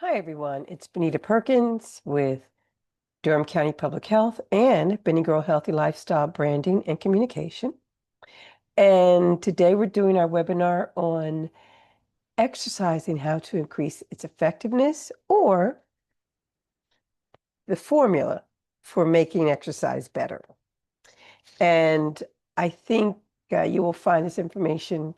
Hi, everyone. It's Benita Perkins with Durham County Public Health and Benny Girl Healthy Lifestyle Branding and Communication. And today we're doing our webinar on exercising, how to increase its effectiveness, or the formula for making exercise better. And I think you will find this information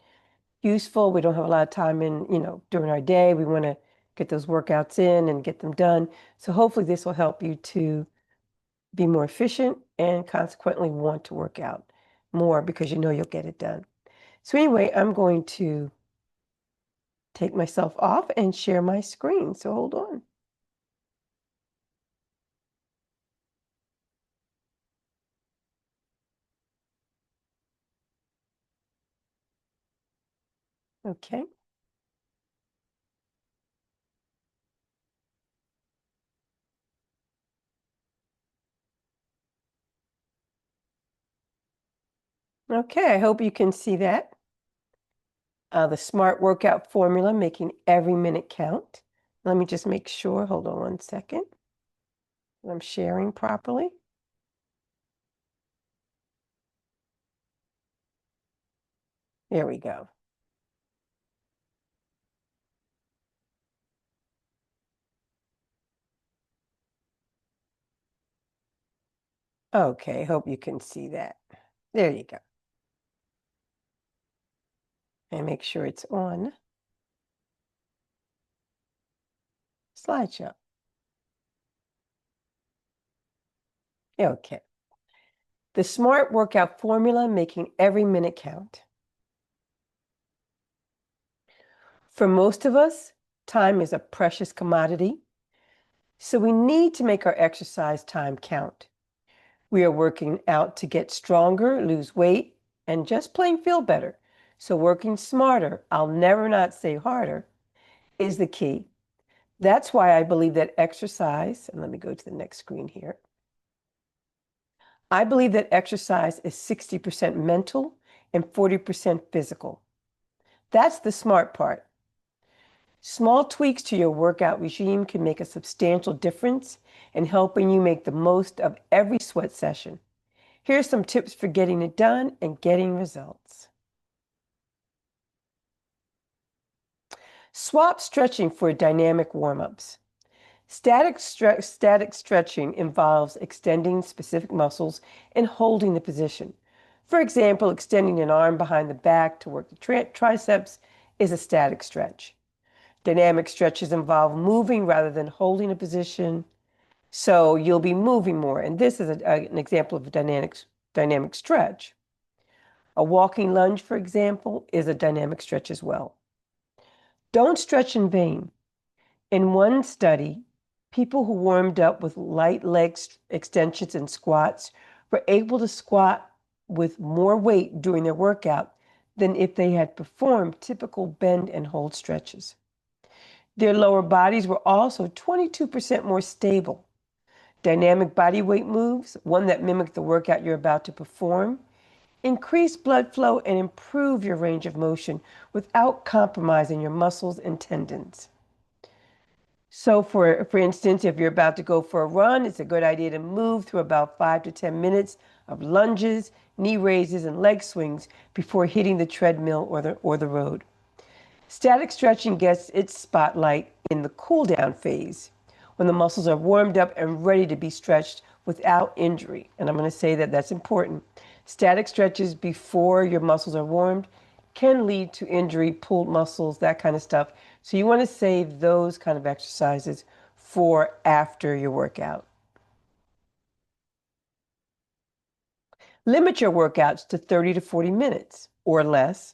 useful. We don't have a lot of time during our day. We want to get those workouts in and get them done. So hopefully this will help you to be more efficient and consequently want to work out more because you know you'll get it done. So anyway, I'm going to take myself off and share my screen. So hold on. Okay. Okay, I hope you can see that. The SMART workout formula, making every minute count. Let me just make sure, hold on one second. I'm sharing properly. There we go. Okay, hope you can see that. There you go. And make sure it's on slideshow. Okay. The SMART workout formula, making every minute count. For most of us, time is a precious commodity, so we need to make our exercise time count. We are working out to get stronger, lose weight, and just plain feel better. So working smarter, I'll never not say harder, is the key. That's why I believe that exercise, and let me go to the next screen here. I believe that exercise is 60% mental and 40% physical. That's the smart part. Small tweaks to your workout regime can make a substantial difference in helping you make the most of every sweat session. Here's some tips for getting it done and getting results. Swap stretching for dynamic warm-ups. Static stretching involves extending specific muscles and holding the position. For example, extending an arm behind the back to work the triceps is a static stretch. Dynamic stretches involve moving rather than holding a position. So you'll be moving more. And this is an example of a dynamic stretch. A walking lunge, for example, is a dynamic stretch as well. Don't stretch in vain. In one study, people who warmed up with light leg extensions and squats were able to squat with more weight during their workout than if they had performed typical bend and hold stretches. Their lower bodies were also 22% more stable. Dynamic body weight moves, one that mimic the workout you're about to perform, increase blood flow and improve your range of motion without compromising your muscles and tendons. So for instance, if you're about to go for a run, it's a good idea to move through about 5 to 10 minutes of lunges, knee raises, and leg swings before hitting the treadmill or the road. Static stretching gets its spotlight in the cool down phase, when the muscles are warmed up and ready to be stretched without injury. And I'm going to say that that's important. Static stretches before your muscles are warmed can lead to injury, pulled muscles, that kind of stuff. So you want to save those kind of exercises for after your workout. Limit your workouts to 30 to 40 minutes or less.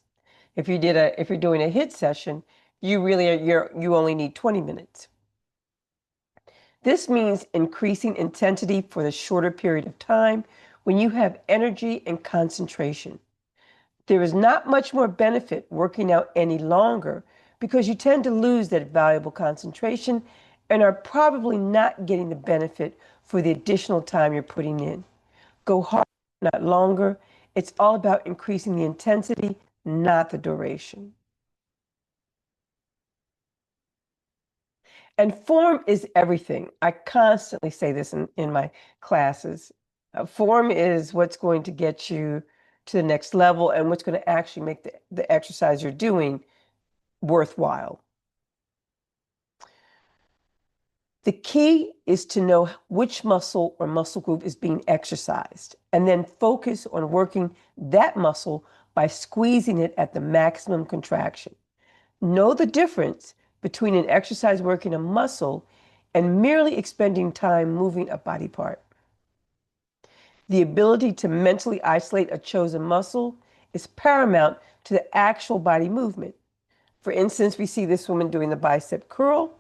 If you're doing a HIIT session, you only need 20 minutes. This means increasing intensity for the shorter period of time when you have energy and concentration. There is not much more benefit working out any longer because you tend to lose that valuable concentration and are probably not getting the benefit for the additional time you're putting in. Go harder, not longer. It's all about increasing the intensity, not the duration. And form is everything. I constantly say this in my classes. Form is what's going to get you to the next level and what's going to actually make the exercise you're doing worthwhile. The key is to know which muscle or muscle group is being exercised and then focus on working that muscle by squeezing it at the maximum contraction. Know the difference between an exercise working a muscle and merely expending time moving a body part. The ability to mentally isolate a chosen muscle is paramount to the actual body movement. For instance, we see this woman doing the bicep curl.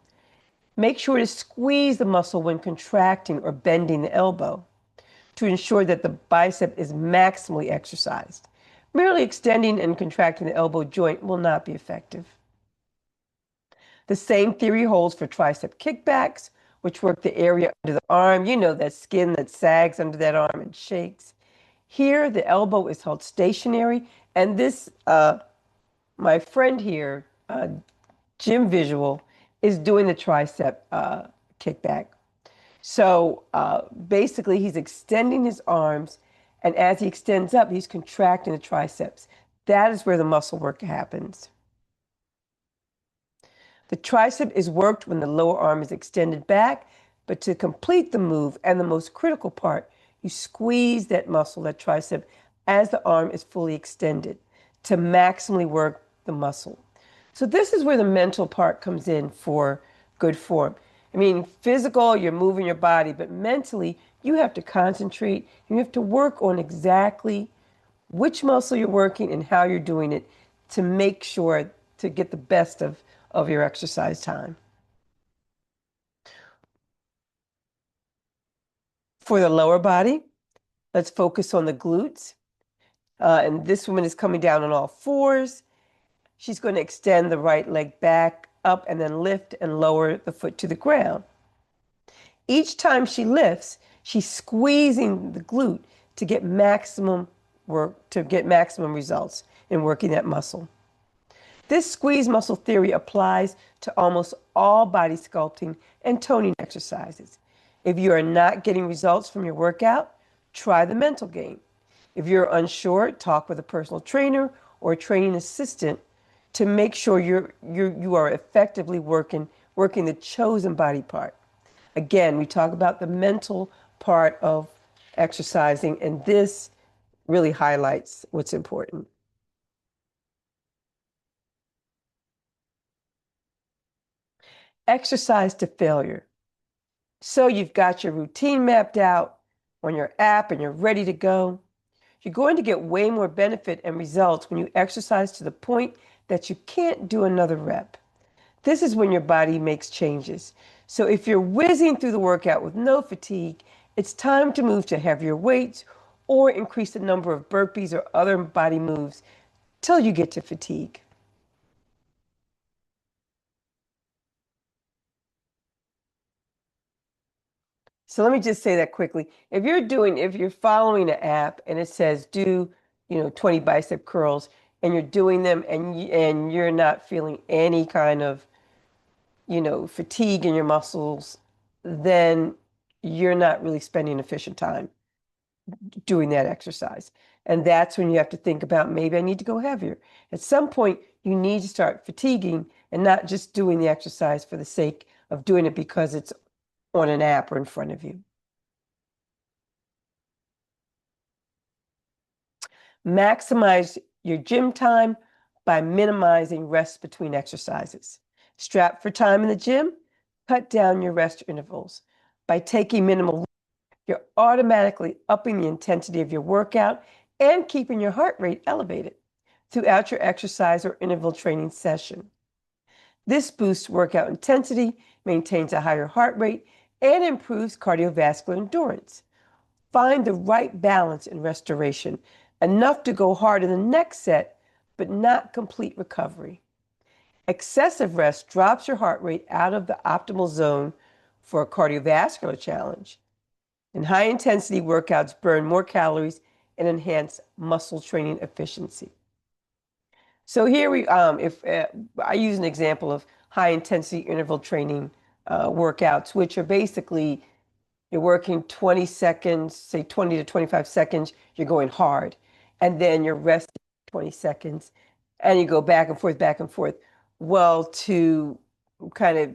Make sure to squeeze the muscle when contracting or bending the elbow to ensure that the bicep is maximally exercised. Merely extending and contracting the elbow joint will not be effective. The same theory holds for tricep kickbacks, which work the area under the arm. You know, that skin that sags under that arm and shakes. Here, the elbow is held stationary, and this, my friend here, Jim Visual, is doing the tricep kickback. So basically, he's extending his arms, and as he extends up, he's contracting the triceps. That is where the muscle work happens. The tricep is worked when the lower arm is extended back, but to complete the move, and the most critical part, you squeeze that muscle, that tricep, as the arm is fully extended to maximally work the muscle. So this is where the mental part comes in for good form. I mean, physical, you're moving your body, but mentally, you have to concentrate. You have to work on exactly which muscle you're working and how you're doing it to make sure to get the best of your exercise time. For the lower body, let's focus on the glutes. And this woman is coming down on all fours. She's going to extend the right leg back up and then lift and lower the foot to the ground. Each time she lifts, she's squeezing the glute to get maximum work, to get maximum results in working that muscle. This squeeze muscle theory applies to almost all body sculpting and toning exercises. If you are not getting results from your workout, try the mental game. If you're unsure, talk with a personal trainer or a training assistant to make sure you are effectively working the chosen body part. Again, we talk about the mental part of exercising, and this really highlights what's important. Exercise to failure. So you've got your routine mapped out on your app and you're ready to go. You're going to get way more benefit and results when you exercise to the point that you can't do another rep. This is when your body makes changes. So if you're whizzing through the workout with no fatigue, it's time to move to heavier weights or increase the number of burpees or other body moves till you get to fatigue. So let me just say that quickly. If you're following an app and it says do, 20 bicep curls and you're doing them and you're not feeling any kind of, fatigue in your muscles, then you're not really spending efficient time doing that exercise. And that's when you have to think about maybe I need to go heavier. At some point, you need to start fatiguing and not just doing the exercise for the sake of doing it because it's on an app or in front of you. Maximize your gym time by minimizing rest between exercises. Strap for time in the gym, cut down your rest intervals. By taking minimal, you're automatically upping the intensity of your workout and keeping your heart rate elevated throughout your exercise or interval training session. This boosts workout intensity, maintains a higher heart rate, and improves cardiovascular endurance. Find the right balance in restoration, enough to go hard in the next set, but not complete recovery. Excessive rest drops your heart rate out of the optimal zone for a cardiovascular challenge. And high intensity workouts burn more calories and enhance muscle training efficiency. So here if I use an example of high intensity interval training workouts, which are basically you're working 20 seconds, say 20 to 25 seconds, you're going hard. And then you're resting 20 seconds and you go back and forth, back and forth. Well, to kind of,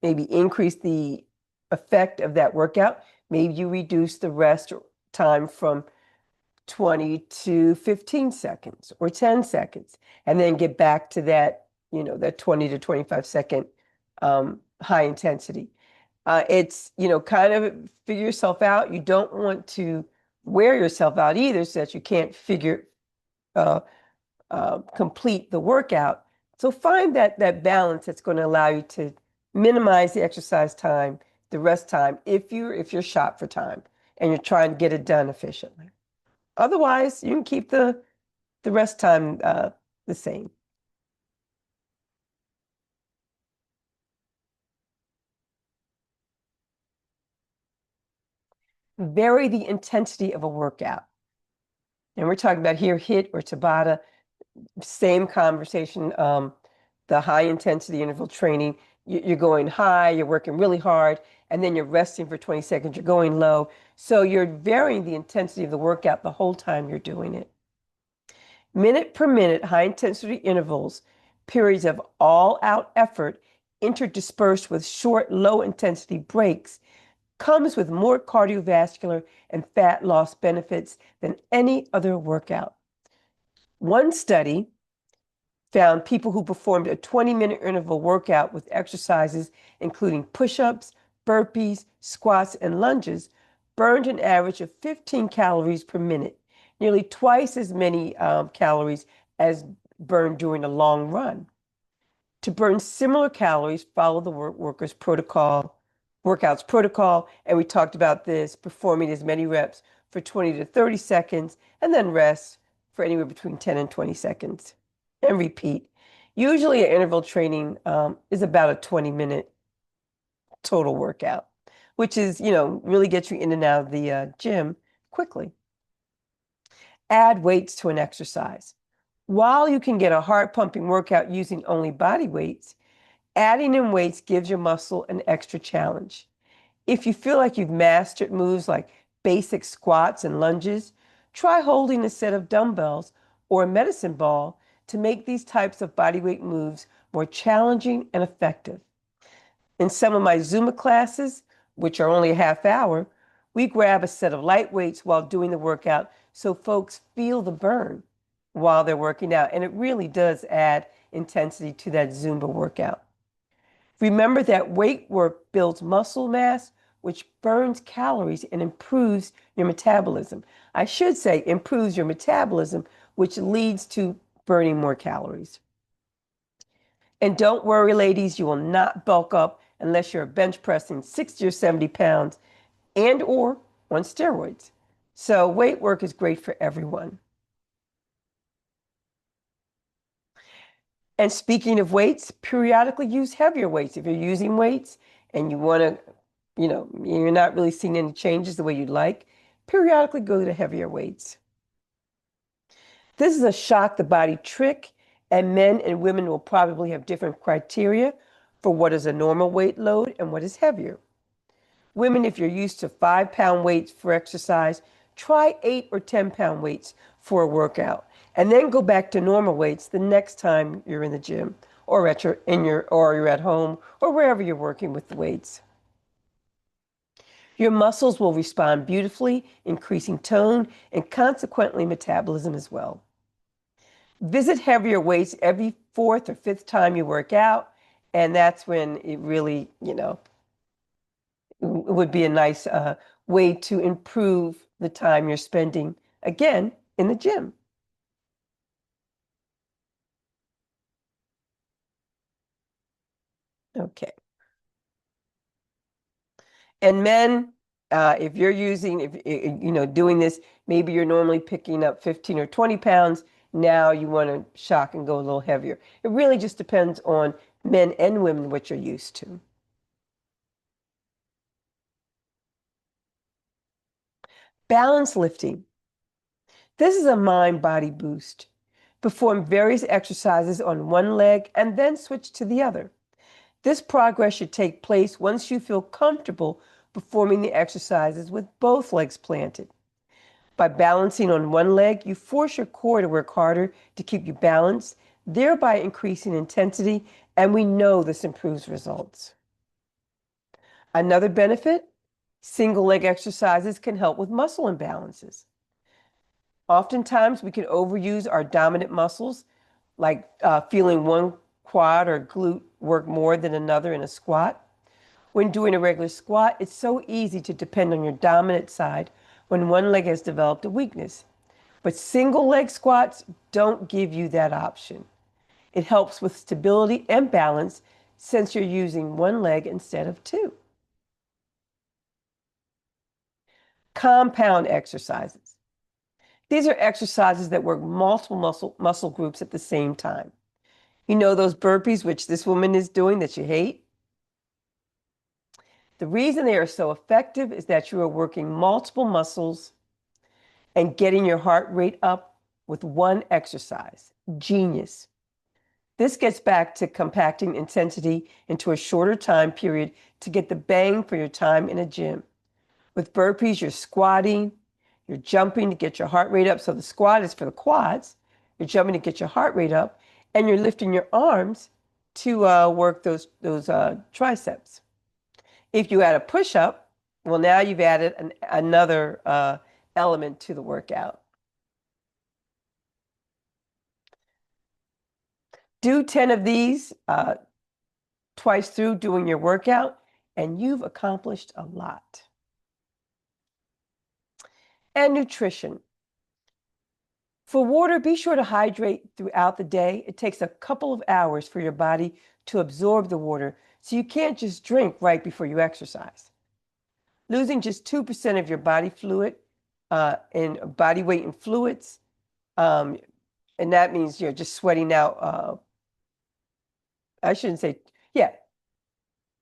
maybe increase the effect of that workout, maybe you reduce the rest time from 20 to 15 seconds or 10 seconds, and then get back to that, that 20 to 25-second high intensity. It's, kind of figure yourself out. You don't want to wear yourself out either so that you can't uh, complete the workout. So find that balance that's going to allow you to minimize the exercise time, the rest time, if you're shot for time and you're trying to get it done efficiently. Otherwise, you can keep the rest time the same. Vary the intensity of a workout. And we're talking about here HIIT or Tabata, same conversation. The high intensity interval training, you're going high, you're working really hard, and then you're resting for 20 seconds, you're going low. So you're varying the intensity of the workout the whole time you're doing it. Minute per minute, high intensity intervals, periods of all out effort, interdispersed with short, low intensity breaks, comes with more cardiovascular and fat loss benefits than any other workout. One study found people who performed a 20-minute interval workout with exercises including push-ups, burpees, squats, and lunges burned an average of 15 calories per minute, nearly twice as many calories as burned during a long run. To burn similar calories, follow the workouts protocol, and we talked about this, performing as many reps for 20 to 30 seconds, and then rest for anywhere between 10 and 20 seconds, and repeat. Usually an interval training is about a 20-minute total workout, which is, really gets you in and out of the gym quickly. Add weights to an exercise. While you can get a heart pumping workout using only body weights, adding in weights gives your muscle an extra challenge. If you feel like you've mastered moves like basic squats and lunges, try holding a set of dumbbells or a medicine ball to make these types of bodyweight moves more challenging and effective. In some of my Zumba classes, which are only a half hour, we grab a set of light weights while doing the workout so folks feel the burn while they're working out. And it really does add intensity to that Zumba workout. Remember that weight work builds muscle mass, which burns calories and improves your metabolism. I should say improves your metabolism, which leads to burning more calories. And don't worry, ladies, you will not bulk up unless you're bench pressing 60 or 70 pounds and or on steroids. So weight work is great for everyone. And speaking of weights, periodically use heavier weights. If you're using weights and you want to, you're not really seeing any changes the way you'd like, periodically go to heavier weights. This is a shock the body trick, and men and women will probably have different criteria for what is a normal weight load and what is heavier. Women, if you're used to 5-pound weights for exercise, try 8 or 10-pound weights for a workout, and then go back to normal weights the next time you're in the gym or or you're at home or wherever you're working with the weights. Your muscles will respond beautifully, increasing tone and consequently metabolism as well. Visit heavier weights every fourth or fifth time you work out, and that's when it really, would be a nice way to improve the time you're spending, again, in the gym. Okay. And men, if you're doing this, maybe you're normally picking up 15 or 20 pounds. Now you want to shock and go a little heavier. It really just depends on men and women what you're used to. Balance lifting. This is a mind body boost. Perform various exercises on one leg and then switch to the other. This progress should take place once you feel comfortable performing the exercises with both legs planted. By balancing on one leg, you force your core to work harder to keep you balanced, thereby increasing intensity, and we know this improves results. Another benefit, single leg exercises can help with muscle imbalances. Oftentimes, we can overuse our dominant muscles, like feeling one quad or glute work more than another in a squat. When doing a regular squat, it's so easy to depend on your dominant side when one leg has developed a weakness. But single leg squats don't give you that option. It helps with stability and balance since you're using one leg instead of two. Compound exercises. These are exercises that work multiple muscle groups at the same time. You know those burpees, which this woman is doing that you hate? The reason they are so effective is that you are working multiple muscles and getting your heart rate up with one exercise. Genius. This gets back to compacting intensity into a shorter time period to get the bang for your time in a gym. With burpees, you're squatting, you're jumping to get your heart rate up. So the squat is for the quads. You're jumping to get your heart rate up, and you're lifting your arms to work those triceps. If you add a push-up, well, now you've added another element to the workout. Do 10 of these twice through doing your workout, and you've accomplished a lot. And nutrition. For water, be sure to hydrate throughout the day. It takes a couple of hours for your body to absorb the water, so you can't just drink right before you exercise. Losing just 2% of your body fluid in body weight in fluids, and that means you're just sweating out. I shouldn't say, yeah,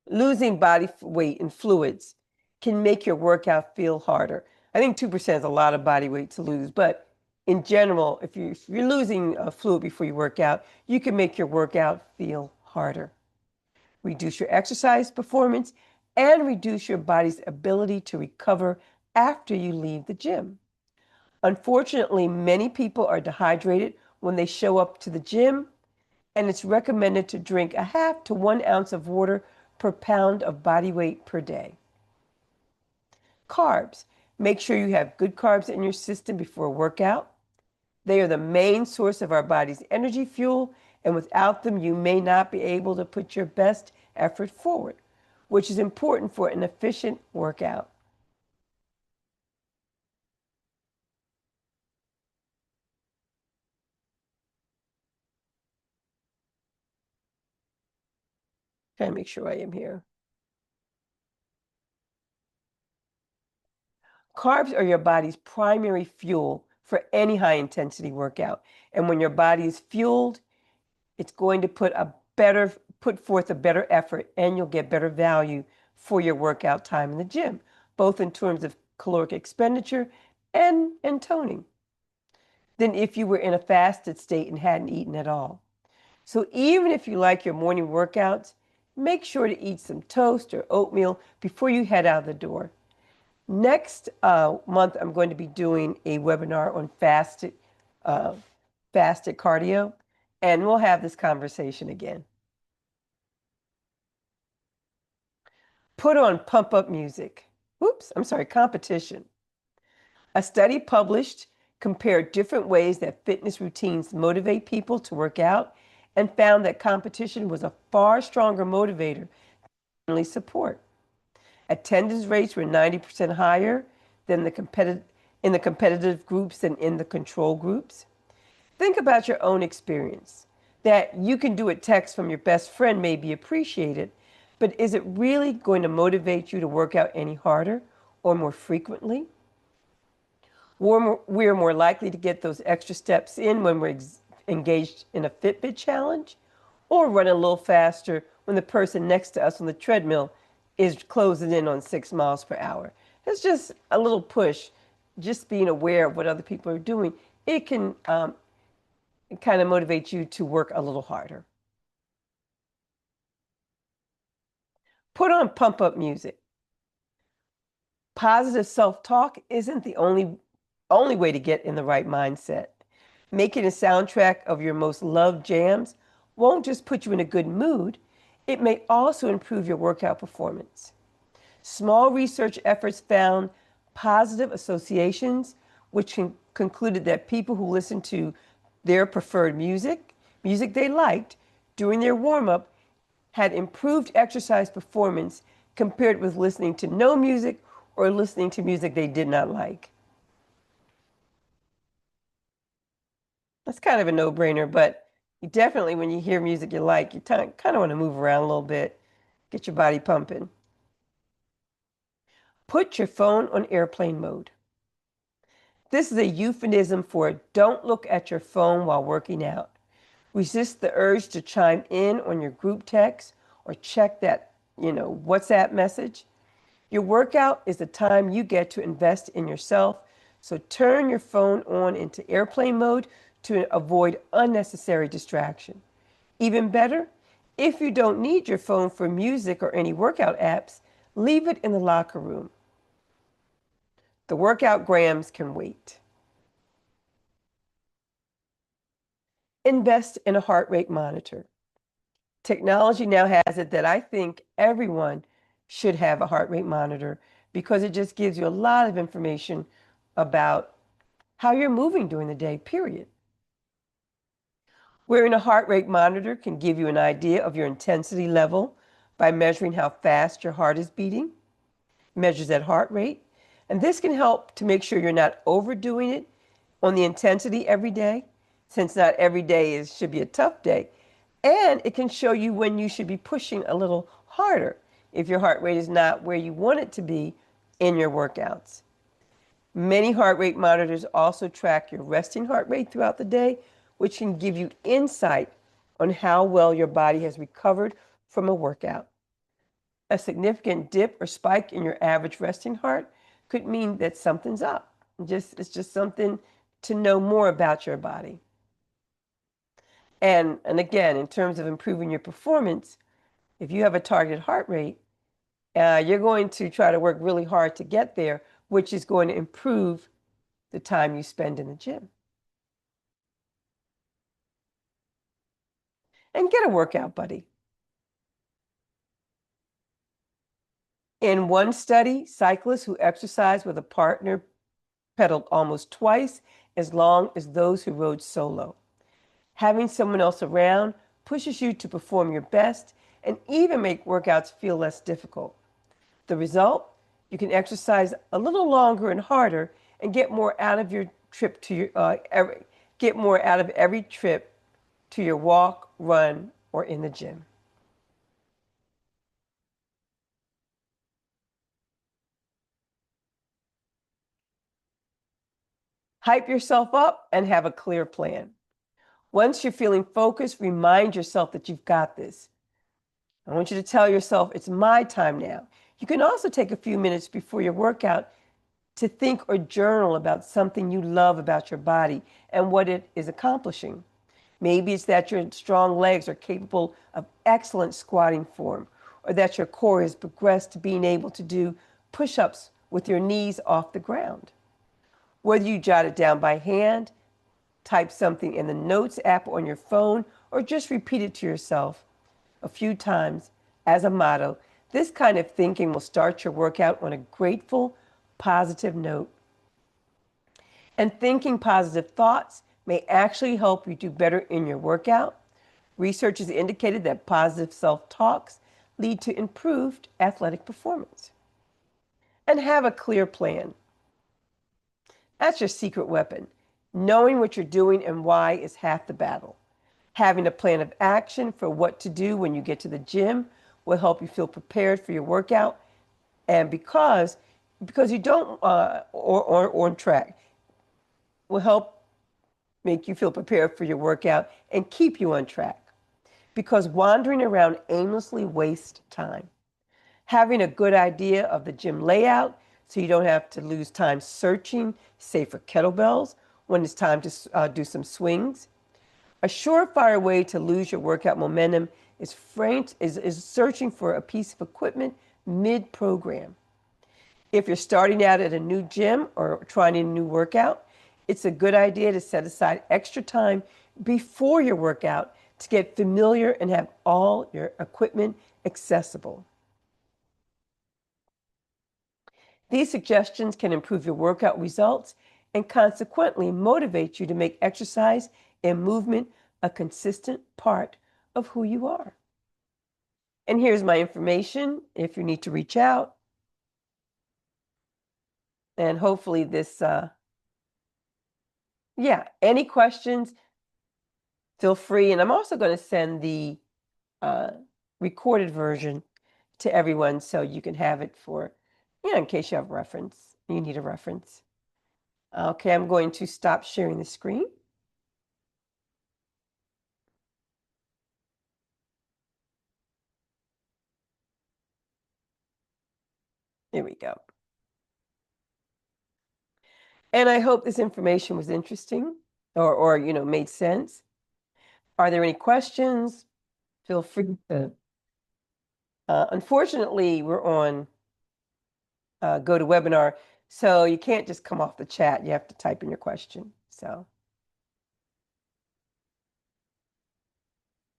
losing body weight in fluids can make your workout feel harder. I think 2% is a lot of body weight to lose, but in general, if you're losing fluid before you work out, you can make your workout feel harder. Reduce your exercise performance and reduce your body's ability to recover after you leave the gym. Unfortunately, many people are dehydrated when they show up to the gym, and it's recommended to drink a half to 1 ounce of water per pound of body weight per day. Carbs. Make sure you have good carbs in your system before a workout. They are the main source of our body's energy fuel, and without them, you may not be able to put your best effort forward, which is important for an efficient workout. Trying to make sure I am here. Carbs are your body's primary fuel for any high intensity workout. And when your body is fueled, it's going to put forth a better effort, and you'll get better value for your workout time in the gym, both in terms of caloric expenditure and toning, than if you were in a fasted state and hadn't eaten at all. So even if you like your morning workouts, make sure to eat some toast or oatmeal before you head out the door. Next month, I'm going to be doing a webinar on fasted cardio, and we'll have this conversation again. Put on pump up music. Competition. A study published compared different ways that fitness routines motivate people to work out and found that competition was a far stronger motivator than family support. Attendance rates were 90% higher than in the competitive groups than in the control groups. Think about your own experience. That you can do a text from your best friend may be appreciated, but is it really going to motivate you to work out any harder or more frequently? We're more likely to get those extra steps in when we're engaged in a Fitbit challenge, or run a little faster when the person next to us on the treadmill is closing in on 6 miles per hour. It's just a little push, just being aware of what other people are doing. It can kind of motivate you to work a little harder. Put on pump up music. Positive self-talk isn't the only way to get in the right mindset. Making a soundtrack of your most loved jams won't just put you in a good mood, it may also improve your workout performance. Small research efforts found positive associations, which concluded that people who listened to their preferred music they liked, during their warm up, had improved exercise performance compared with listening to no music or listening to music they did not like. That's kind of a no-brainer, but you definitely, when you hear music you like, you kind of want to move around a little bit, get your body pumping. Put your phone on airplane mode. This is a euphemism for don't look at your phone while working out. Resist the urge to chime in on your group text or check that, WhatsApp message. Your workout is the time you get to invest in yourself, so turn your phone on into airplane mode to avoid unnecessary distraction. Even better, if you don't need your phone for music or any workout apps, leave it in the locker room. The workout grams can wait. Invest in a heart rate monitor. Technology now has it that I think everyone should have a heart rate monitor because it just gives you a lot of information about how you're moving during the day, period. Wearing a heart rate monitor can give you an idea of your intensity level by measuring how fast your heart is beating, measures that heart rate, and this can help to make sure you're not overdoing it on the intensity every day, since not every day should be a tough day. And it can show you when you should be pushing a little harder if your heart rate is not where you want it to be in your workouts. Many heart rate monitors also track your resting heart rate throughout the day, which can give you insight on how well your body has recovered from a workout. A significant dip or spike in your average resting heart could mean that something's up. It's just something to know more about your body. And again, in terms of improving your performance, if you have a targeted heart rate, you're going to try to work really hard to get there, which is going to improve the time you spend in the gym. And get a workout buddy. In one study, cyclists who exercised with a partner pedaled almost twice as long as those who rode solo. Having someone else around pushes you to perform your best and even make workouts feel less difficult. The result? You can exercise a little longer and harder and get more out of your trip to your get more out of every trip to your walk, run, or in the gym. Hype yourself up and have a clear plan. Once you're feeling focused, remind yourself that you've got this. I want you to tell yourself, it's my time now. You can also take a few minutes before your workout to think or journal about something you love about your body and what it is accomplishing. Maybe it's that your strong legs are capable of excellent squatting form, or that your core has progressed to being able to do push ups with your knees off the ground. Whether you jot it down by hand, type something in the Notes app on your phone, or just repeat it to yourself a few times as a motto, this kind of thinking will start your workout on a grateful, positive note. And thinking positive thoughts may actually help you do better in your workout. Research has indicated that positive self-talks lead to improved athletic performance. And have a clear plan. That's your secret weapon. Knowing what you're doing and why is half the battle. Having a plan of action for what to do when you get to the gym will help you feel prepared for your workout, and because you don't or on track will help make you feel prepared for your workout and keep you on track, because wandering around aimlessly wastes time. Having a good idea of the gym layout so you don't have to lose time searching, say for kettlebells, when it's time to do some swings. A surefire way to lose your workout momentum is searching for a piece of equipment mid-program. If you're starting out at a new gym or trying a new workout, it's a good idea to set aside extra time before your workout to get familiar and have all your equipment accessible. These suggestions can improve your workout results and consequently motivate you to make exercise and movement a consistent part of who you are. And here's my information if you need to reach out. And hopefully this, any questions, feel free. And I'm also going to send the uh, recorded version to everyone so you can have it for, in case you have reference, you need a reference. Okay, I'm going to stop sharing the screen. There we go. And I hope this information was interesting or made sense. Are there any questions? Feel free to. Unfortunately, we're on GoToWebinar, so you can't just come off the chat. You have to type in your question. So,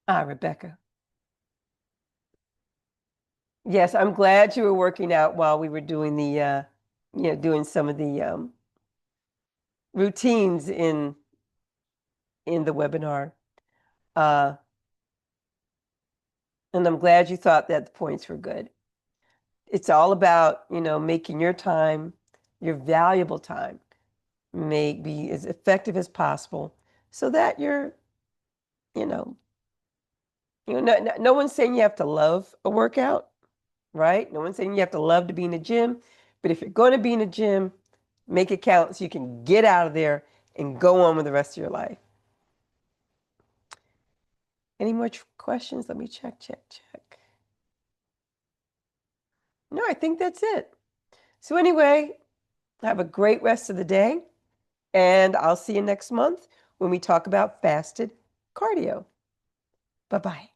Rebecca. Yes, I'm glad you were working out while we were doing the, doing some of the routines in the webinar. And I'm glad you thought that the points were good. It's all about, making your time, your valuable time, may be as effective as possible so that you know, no one's saying you have to love a workout, right? No one's saying you have to love to be in the gym, but if you're going to be in the gym, make it count so you can get out of there and go on with the rest of your life. Any more questions? Let me check. No, I think that's it. So anyway, have a great rest of the day, and I'll see you next month when we talk about fasted cardio. Bye-bye.